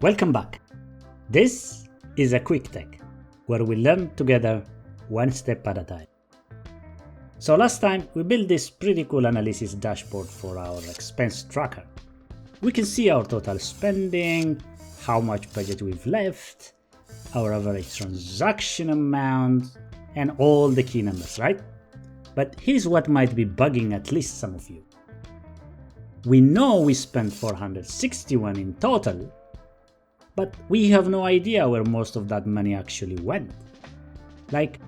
Welcome back. This is a quick tech where we learn together one step at a time. So last time we built this pretty cool analysis dashboard for our expense tracker. We can see our total spending, how much budget we've left, our average transaction amount, and all the key numbers, right? But here's what might be bugging at least some of you. We know we spent $461 in total, but we have no idea where most of that money actually went. Like,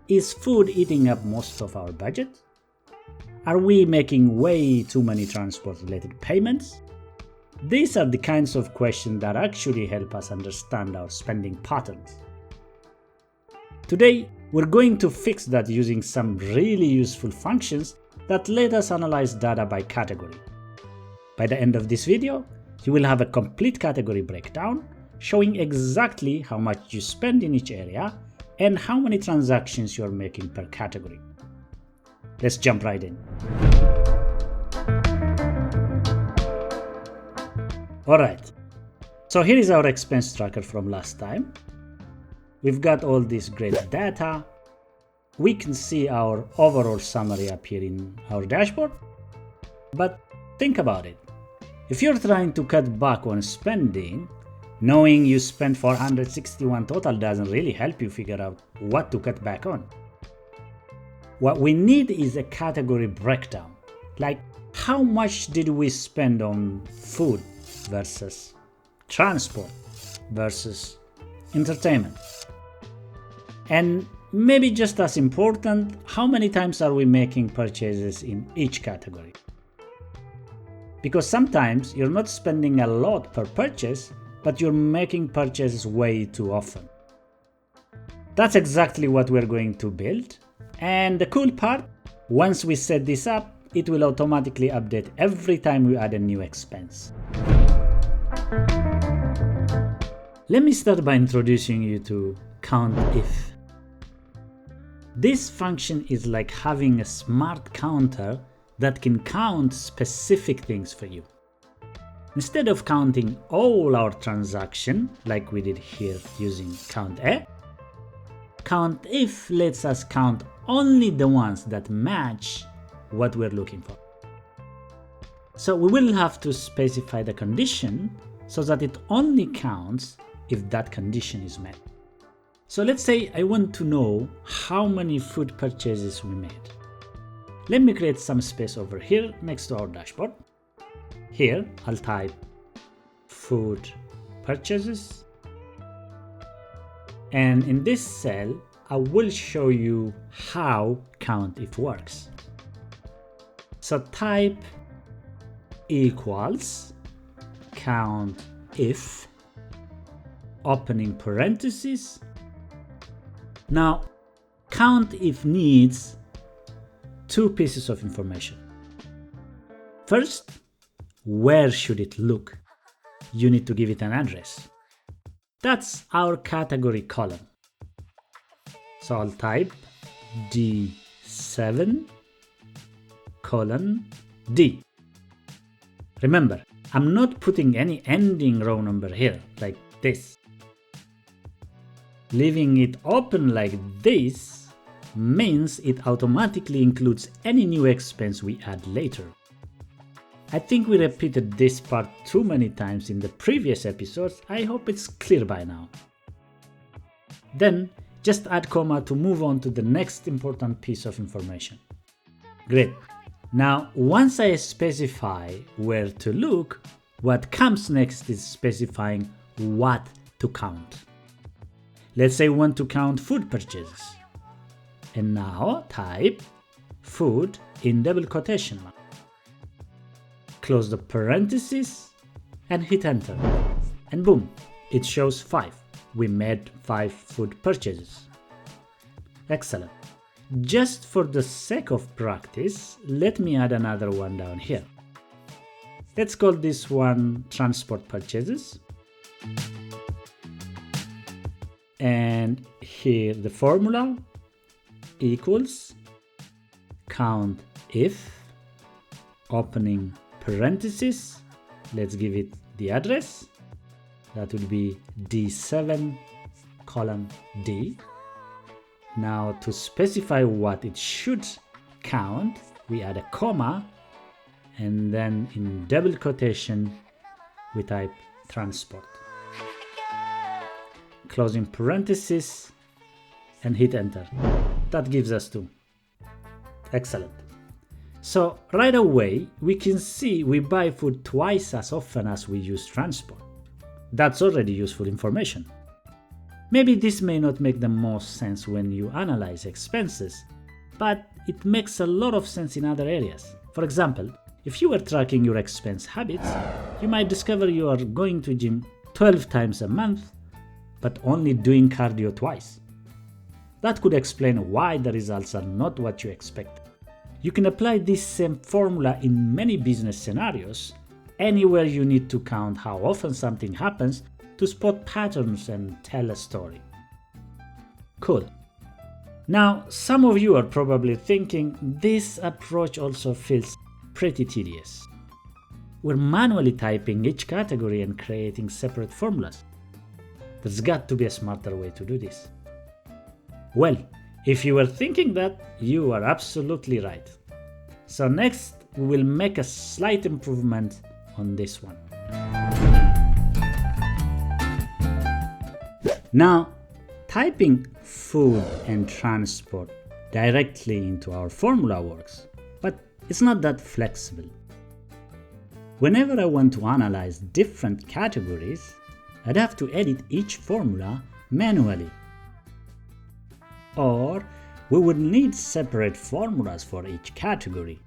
is food eating up most of our budget? Are we making way too many transport-related payments? These are the kinds of questions that actually help us understand our spending patterns. Today, we're going to fix that using some really useful functions that let us analyze data by category. By the end of this video, you will have a complete category breakdown showing exactly how much you spend in each area and how many transactions you're making per category. Let's jump right in. Alright, so here is our expense tracker from last time. We've got all this great data. We can see our overall summary appear in our dashboard. But think about it. If you're trying to cut back on spending, knowing you spent $461 total doesn't really help you figure out what to cut back on. What we need is a category breakdown, like how much did we spend on food versus transport versus entertainment. And maybe just as important, how many times are we making purchases in each category? Because sometimes you're not spending a lot per purchase, but you're making purchases way too often. That's exactly what we're going to build. And the cool part, once we set this up, it will automatically update every time we add a new expense. Let me start by introducing you to COUNTIF. This function is like having a smart counter that can count specific things for you. Instead of counting all our transactions like we did here using COUNT_A, COUNTIF lets us count only the ones that match what we're looking for. So we will have to specify the condition so that it only counts if that condition is met. So let's say I want to know how many food purchases we made. Let me create some space over here next to our dashboard. Here, I'll type food purchases. And in this cell, I will show you how COUNTIF works. So type equals COUNTIF, opening parentheses. Now, COUNTIF needs two pieces of information. First, where should it look? You need to give it an address. That's our category column. So I'll type D7:D. Remember, I'm not putting any ending row number here, like this. Leaving it open like this means it automatically includes any new expense we add later. I think we repeated this part too many times in the previous episodes. I hope it's clear by now. Then just add comma to move on to the next important piece of information. Great. Now, once I specify where to look, what comes next is specifying what to count. Let's say we want to count food purchases. And now type food in double quotation mark. Close the parentheses and hit enter. And boom, it shows 5. We made 5 food purchases. Excellent. Just for the sake of practice, let me add another one down here. Let's call this one transport purchases. And here the formula equals COUNTIF, opening parentheses, let's give it the address, that would be D7 column D. Now to specify what it should count, we add a comma, and then in double quotation we type transport. Closing parenthesis and hit enter. That gives us 2. Excellent. So right away we can see we buy food twice as often as we use transport. That's already useful information. Maybe this may not make the most sense when you analyze expenses, but it makes a lot of sense in other areas. For example, if you were tracking your expense habits, you might discover you are going to gym 12 times a month, but only doing cardio twice. That could explain why the results are not what you expect. You can apply this same formula in many business scenarios, anywhere you need to count how often something happens to spot patterns and tell a story. Cool. Now, some of you are probably thinking this approach also feels pretty tedious. We're manually typing each category and creating separate formulas. There's got to be a smarter way to do this. Well, if you were thinking that, you are absolutely right. So next, we will make a slight improvement on this one. Now, typing food and transport directly into our formula works, but it's not that flexible. Whenever I want to analyze different categories, I'd have to edit each formula manually. Or we would need separate formulas for each category.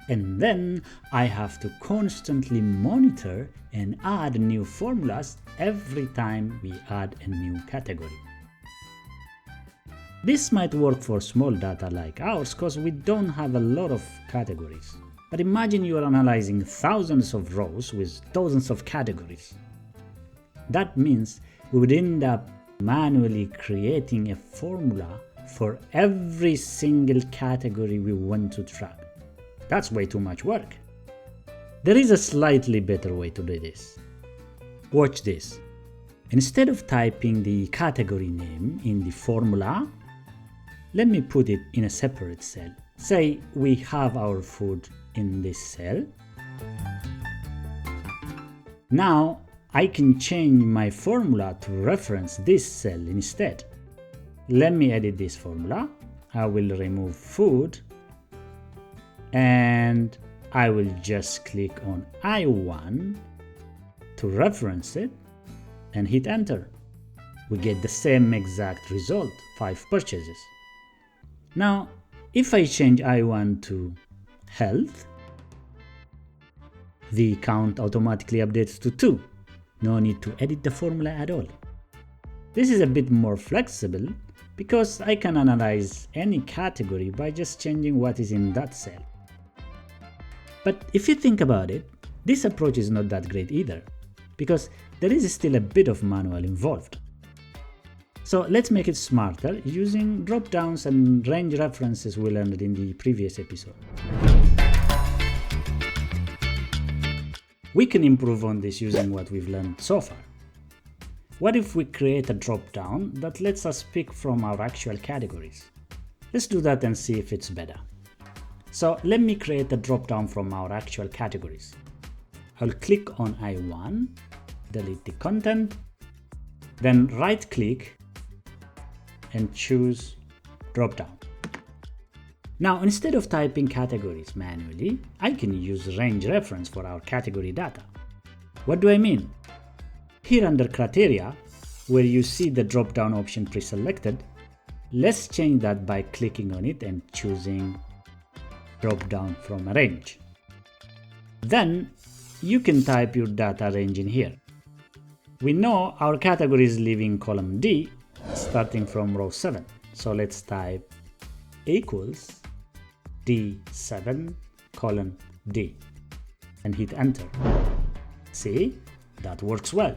And then I have to constantly monitor and add new formulas every time we add a new category. This might work for small data like ours because we don't have a lot of categories. But imagine you are analyzing thousands of rows with dozens of categories. That means we would end up manually creating a formula for every single category we want to track. That's way too much work. There is a slightly better way to do this. Watch this. Instead of typing the category name in the formula, let me put it in a separate cell. Say we have our food in this cell. Now I can change my formula to reference this cell instead. Let me edit this formula. I will remove food and I will just click on I1 to reference it and hit enter. We get the same exact result, 5 purchases. Now, if I change I1 to health, the count automatically updates to 2. No need to edit the formula at all. This is a bit more flexible because I can analyze any category by just changing what is in that cell. But if you think about it, this approach is not that great either, because there is still a bit of manual involved. So let's make it smarter using drop-downs and range references we learned in the previous episode. We can improve on this using what we've learned so far. What if we create a drop-down that lets us pick from our actual categories? Let's do that and see if it's better. So let me create a drop-down from our actual categories. I'll click on I1, delete the content, then right-click and choose drop-down. Now, instead of typing categories manually, I can use range reference for our category data. What do I mean? Here under criteria, where you see the drop-down option pre-selected, let's change that by clicking on it and choosing drop-down from a range. Then you can type your data range in here. We know our categories live in column D, starting from row 7. So let's type equals D7 colon D and hit enter. See, that works well.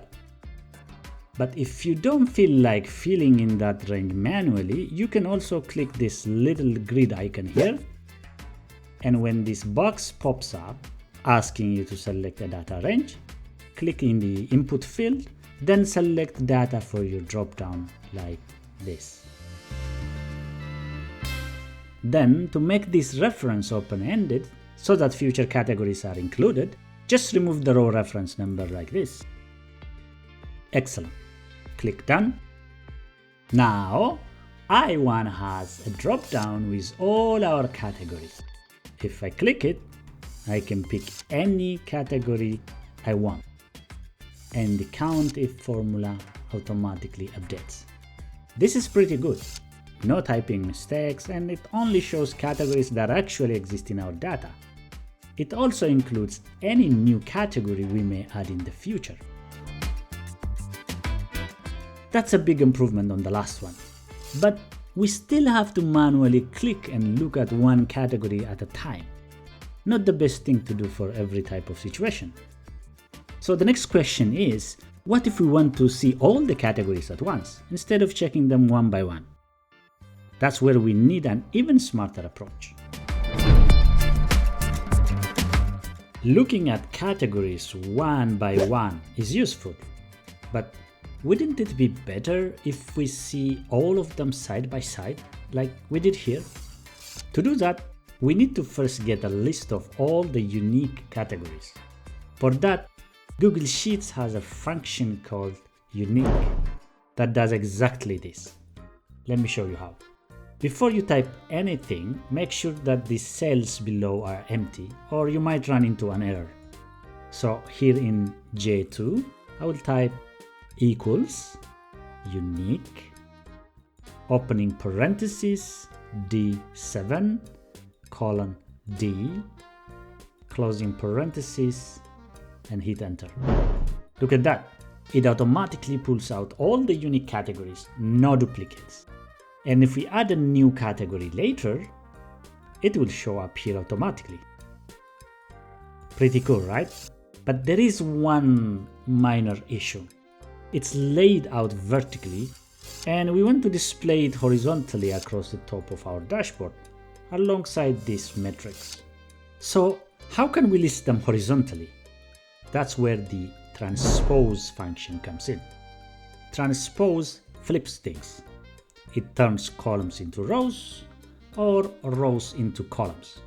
But if you don't feel like filling in that range manually, you can also click this little grid icon here. And when this box pops up asking you to select a data range, click in the input field, then select data for your dropdown like this. Then, to make this reference open-ended so that future categories are included, just remove the row reference number like this. Excellent. Click Done. Now, I1 has a drop-down with all our categories. If I click it, I can pick any category I want, and the COUNTIF formula automatically updates. This is pretty good. No typing mistakes, and it only shows categories that actually exist in our data. It also includes any new category we may add in the future. That's a big improvement on the last one. But we still have to manually click and look at one category at a time. Not the best thing to do for every type of situation. So the next question is, what if we want to see all the categories at once, instead of checking them one by one? That's where we need an even smarter approach. Looking at categories one by one is useful, but wouldn't it be better if we see all of them side by side, like we did here? To do that, we need to first get a list of all the unique categories. For that, Google Sheets has a function called unique that does exactly this. Let me show you how. Before you type anything, make sure that the cells below are empty, or you might run into an error. So here in J2, I will type equals unique opening parenthesis D7 colon D closing parenthesis and hit enter. Look at that. It automatically pulls out all the unique categories, no duplicates. And if we add a new category later, it will show up here automatically. Pretty cool, right? But there is one minor issue. It's laid out vertically, and we want to display it horizontally across the top of our dashboard, alongside these metrics. So how can we list them horizontally? That's where the transpose function comes in. Transpose flips things. It turns columns into rows or rows into columns.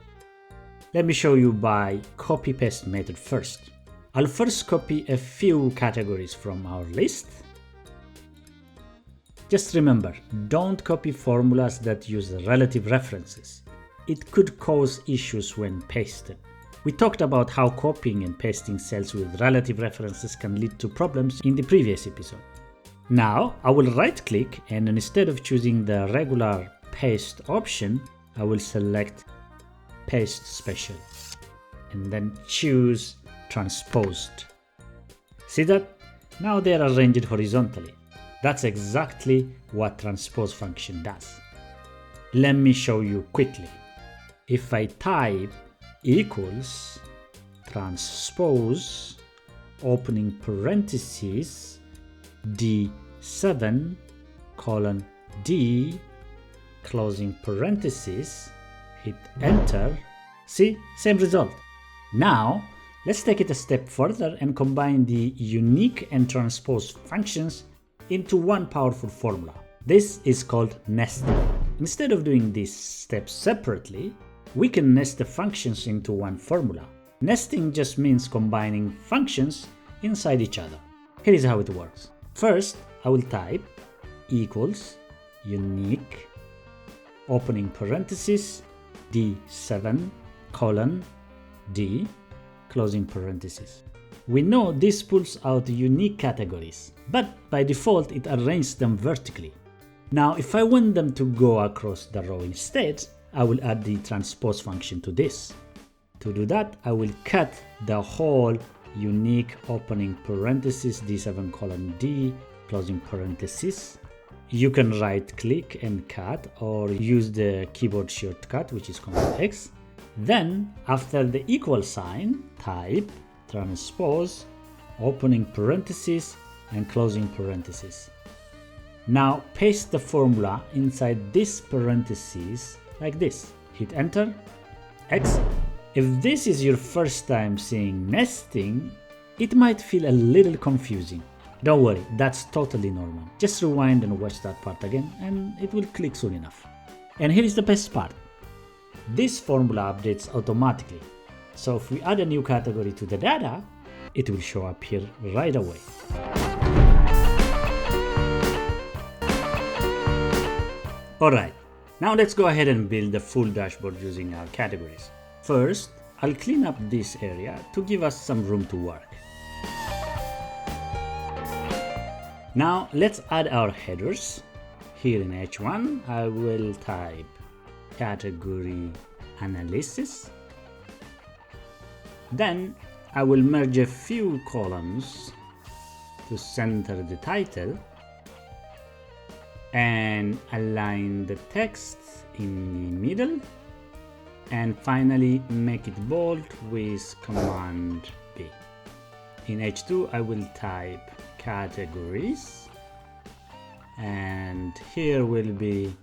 Let me show you by copy-paste method first. I'll first copy a few categories from our list. Just remember, don't copy formulas that use relative references. It could cause issues when pasted. We talked about how copying and pasting cells with relative references can lead to problems in the previous episode. Now, I will right-click, and instead of choosing the regular paste option, I will select Paste Special, and then choose Transposed. See that? Now they are arranged horizontally. That's exactly what transpose function does. Let me show you quickly. If I type equals transpose opening parentheses D7 colon D closing parentheses, hit enter, see, same result. Now let's take it a step further and combine the unique and transpose functions into one powerful formula. This is called nesting. Instead of doing these steps separately, we can nest the functions into one formula. Nesting just means combining functions inside each other. Here is how it works. First, I will type equals unique opening parenthesis D7 colon D closing parenthesis. We know this pulls out unique categories, but by default it arranges them vertically. Now, if I want them to go across the row instead, I will add the transpose function to this. To do that, I will cut the whole unique opening parenthesis D7 colon D closing parenthesis. You can right click and cut, or use the keyboard shortcut, which is Command X. Then, after the equal sign, type transpose opening parenthesis and closing parenthesis. Now paste the formula inside this parenthesis like this. Hit enter. Excellent. If this is your first time seeing nesting, It might feel a little confusing. Don't worry, that's totally normal. Just rewind and watch that part again and it will click soon enough. And here is the best part. This formula updates automatically. So if we add a new category to the data, it will show up here right away. Alright, now let's go ahead and build the full dashboard using our categories. First, I'll clean up this area to give us some room to work. Now let's add our headers. Here in H1, I will type category analysis. Then I will merge a few columns to center the title and align the text in the middle, and finally make it bold with Command B. In H2, I will type categories, and here will be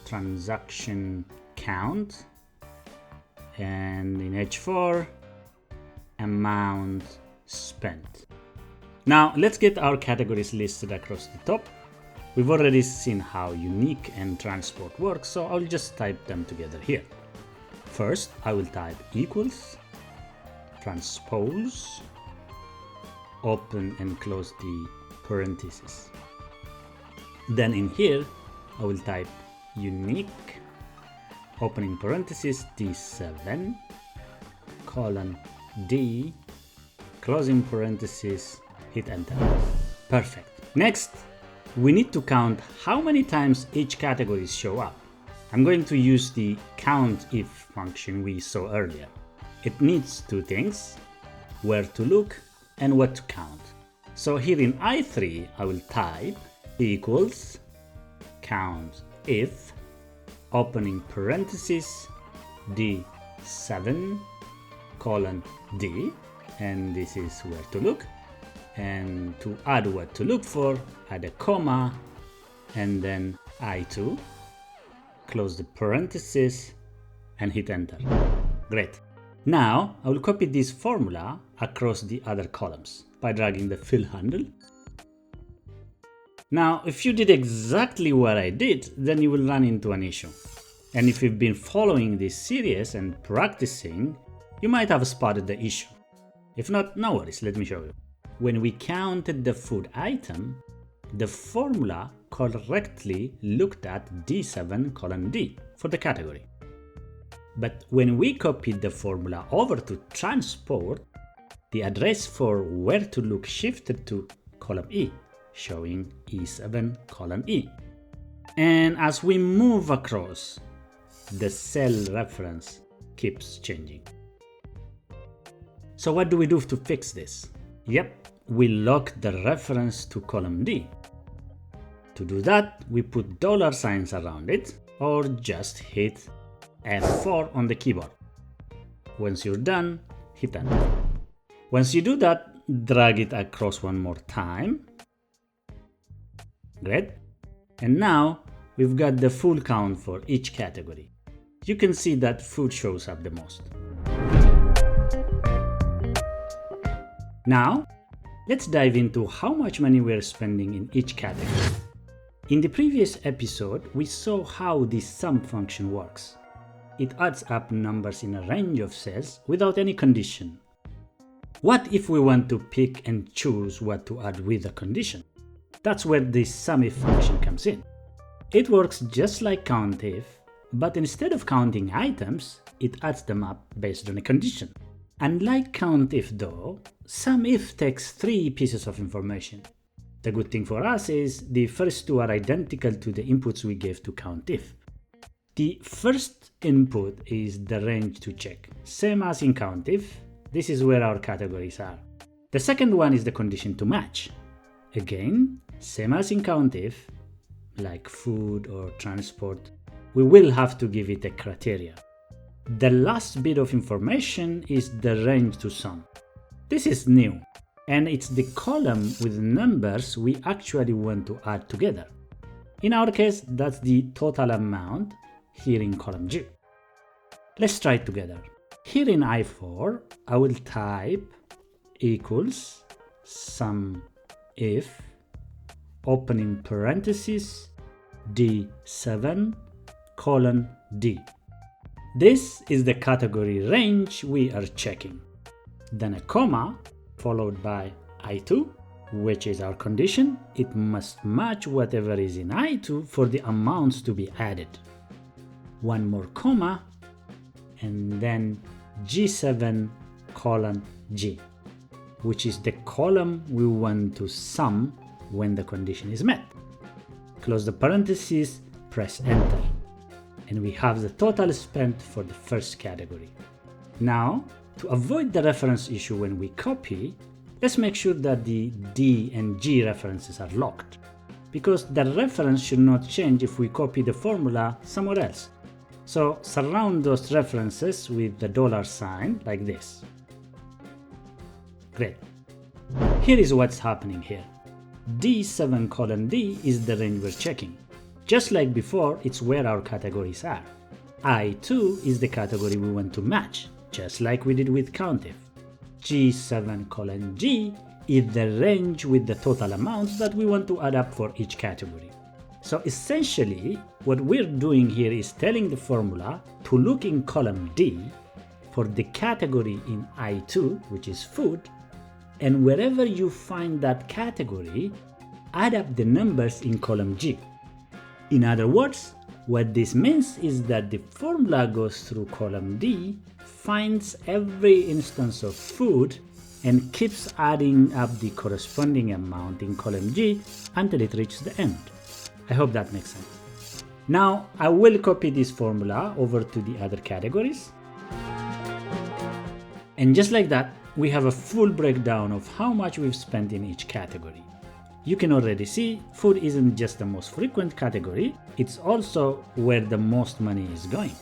transaction count, and in H4 amount spent. Now let's get our categories listed across the top. We've already seen how unique and transport works, so I'll just type them together here. First, I will type equals transpose, open and close the parentheses. Then in here, I will type unique, opening parenthesis, D7, colon D, closing parenthesis, hit enter. Perfect. Next, we need to count how many times each category show up. I'm going to use the COUNTIF function we saw earlier. It needs two things, where to look and what to count. So here in I3, I will type equals count if, opening parenthesis, D7, colon D, and this is where to look. And to add what to look for, add a comma, and then I2, close the parenthesis, and hit enter. Great. Now I will copy this formula across the other columns by dragging the fill handle. Now, if you did exactly what I did, then you will run into an issue. And if you've been following this series and practicing, you might have spotted the issue. If not, no worries, let me show you. When we counted the food item, the formula correctly looked at D7 colon D for the category. But when we copied the formula over to transport, the address for where to look shifted to column E, showing E7 colon E. And as we move across, the cell reference keeps changing. So what do we do to fix this? Yep, we lock the reference to column D. To do that, we put $signs around it, or just hit F4 on the keyboard. Once you're done, hit enter. Once you do that, drag it across one more time. Great. And now we've got the full count for each category. You can see that food shows up the most. Now, let's dive into how much money we're spending in each category. In the previous episode, we saw how the sum function works. It adds up numbers in a range of cells without any condition. What if we want to pick and choose what to add with a condition? That's where the SUMIF function comes in. It works just like COUNTIF, but instead of counting items, it adds them up based on a condition. Unlike COUNTIF though, SUMIF takes 3 pieces of information. The good thing for us is the first 2 are identical to the inputs we gave to COUNTIF. The first input is the range to check, same as in COUNTIF. This is where our categories are. The second one is the condition to match. Again, same as in COUNTIF, like food or transport, we will have to give it a criteria. The last bit of information is the range to sum. This is new, and it's the column with numbers we actually want to add together. In our case, that's the total amount here in column G. Let's try it together. Here in I4, I will type equals SUMIF opening parenthesis D7 colon D. This is the category range we are checking. Then a comma followed by I2, which is our condition. It must match whatever is in I2 for the amounts to be added. One more comma, and then G7 colon G, which is the column we want to sum when the condition is met. Close the parentheses, press enter, and we have the total spent for the first category. Now, to avoid the reference issue when we copy, let's make sure that the D and G references are locked, because the reference should not change if we copy the formula somewhere else. So surround those references with the $sign like this. Great. Here is what's happening here. D7 colon D is the range we're checking. Just like before, it's where our categories are. I2 is the category we want to match, just like we did with COUNTIF. G7 colon G is the range with the total amounts that we want to add up for each category. So essentially, what we're doing here is telling the formula to look in column D for the category in I2, which is food, and wherever you find that category, add up the numbers in column G. In other words, what this means is that the formula goes through column D, finds every instance of food, and keeps adding up the corresponding amount in column G until it reaches the end. I hope that makes sense. Now, I will copy this formula over to the other categories. And just like that, we have a full breakdown of how much we've spent in each category. You can already see food isn't just the most frequent category, it's also where the most money is going.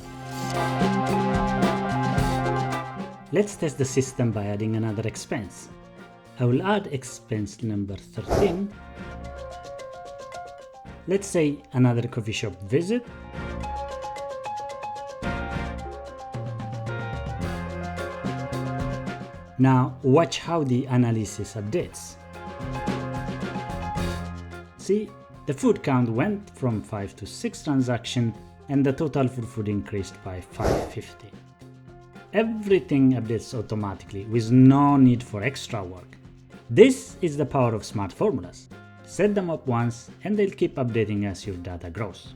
Let's test the system by adding another expense. I will add expense number 13. Let's say another coffee shop visit. Now watch how the analysis updates. See, the food count went from 5 to 6 transactions and the total for food increased by 550. Everything updates automatically with no need for extra work. This is the power of smart formulas. Set them up once and they'll keep updating as your data grows.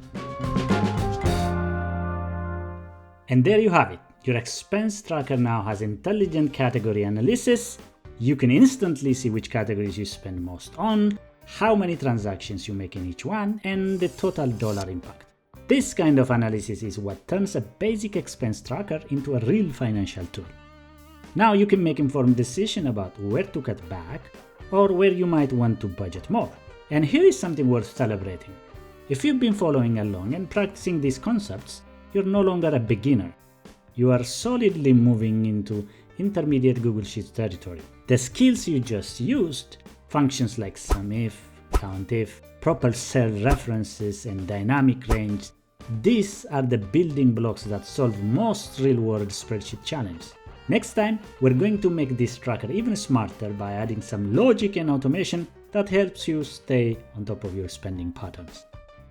And there you have it. Your expense tracker now has intelligent category analysis. You can instantly see which categories you spend most on, how many transactions you make in each one, and the total dollar impact. This kind of analysis is what turns a basic expense tracker into a real financial tool. Now you can make informed decisions about where to cut back or where you might want to budget more. And here is something worth celebrating. If you've been following along and practicing these concepts, you're no longer a beginner. You are solidly moving into intermediate Google Sheets territory. The skills you just used, functions like SUMIF, COUNTIF, proper cell references, and dynamic range, these are the building blocks that solve most real-world spreadsheet challenges. Next time, we're going to make this tracker even smarter by adding some logic and automation that helps you stay on top of your spending patterns.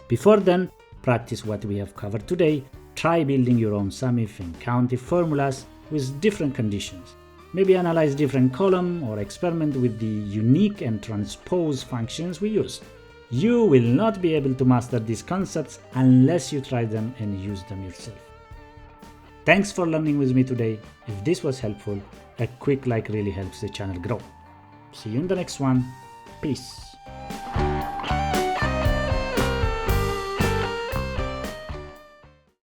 Before then, practice what we have covered today. Try building your own SUMIF and COUNTIF formulas with different conditions. Maybe analyze different columns or experiment with the unique and transpose functions we use. You will not be able to master these concepts unless you try them and use them yourself. Thanks for learning with me today. If this was helpful, a quick like really helps the channel grow. See you in the next one. Peace.